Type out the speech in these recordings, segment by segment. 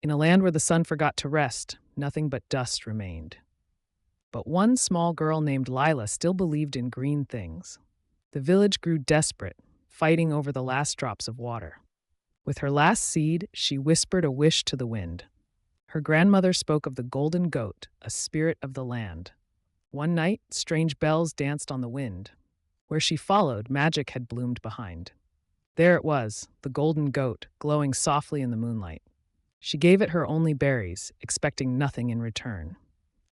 In a land where the sun forgot to rest, nothing but dust remained. But one small girl named Lila still believed in green things. The village grew desperate, fighting over the last drops of water. With her last seed, she whispered a wish to the wind. Her grandmother spoke of the golden goat, a spirit of the land. One night, strange bells danced on the wind. Where she followed, magic had bloomed behind. There it was, the golden goat, glowing softly in the moonlight. She gave it her only berries, expecting nothing in return.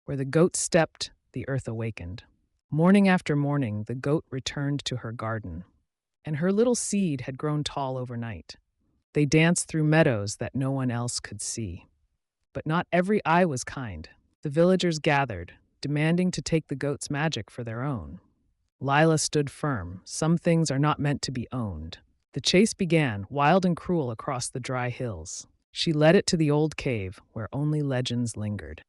Where the goat stepped, the earth awakened. Morning after morning, the goat returned to her garden, and her little seed had grown tall overnight. They danced through meadows that no one else could see. But not every eye was kind. The villagers gathered, demanding to take the goat's magic for their own. Lila stood firm. Some things are not meant to be owned. The chase began, wild and cruel, across the dry hills. She led it to the old cave, where only legends lingered.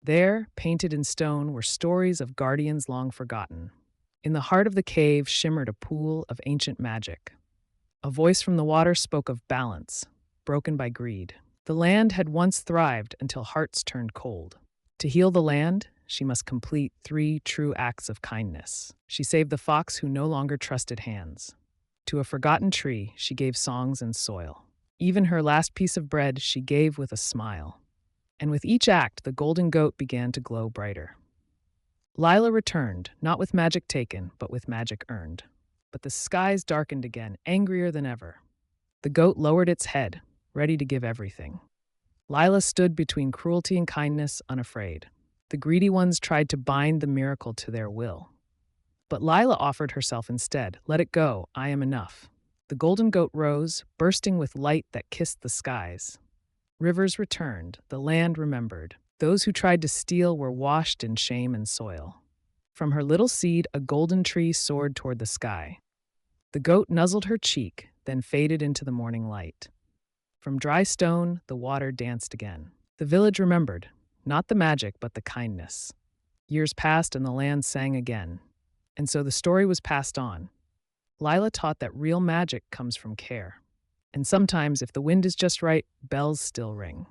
There, painted in stone, were stories of guardians long forgotten. In the heart of the cave shimmered a pool of ancient magic. A voice from the water spoke of balance, broken by greed. The land had once thrived until hearts turned cold. To heal the land, she must complete 3 true acts of kindness. She saved the fox who no longer trusted hands. To a forgotten tree, she gave songs and soil. Even her last piece of bread she gave with a smile. And with each act, the golden goat began to glow brighter. Lila returned, not with magic taken, but with magic earned. But the skies darkened again, angrier than ever. The goat lowered its head, ready to give everything. Lila stood between cruelty and kindness, unafraid. The greedy ones tried to bind the miracle to their will. But Lila offered herself instead. Let it go, I am enough. The golden goat rose, bursting with light that kissed the skies. Rivers returned, the land remembered. Those who tried to steal were washed in shame and soil. From her little seed, a golden tree soared toward the sky. The goat nuzzled her cheek, then faded into the morning light. From dry stone, the water danced again. The village remembered, not the magic, but the kindness. Years passed and the land sang again. And so the story was passed on. Lila taught that real magic comes from care. And sometimes, if the wind is just right, bells still ring.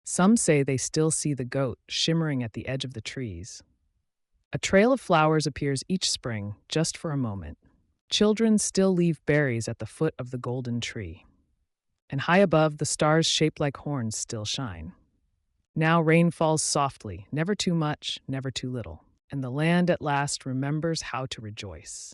Some say they still see the goat shimmering at the edge of the trees. A trail of flowers appears each spring, just for a moment. Children still leave berries at the foot of the golden tree. And high above, the stars shaped like horns still shine. Now rain falls softly, never too much, never too little. And the land at last remembers how to rejoice.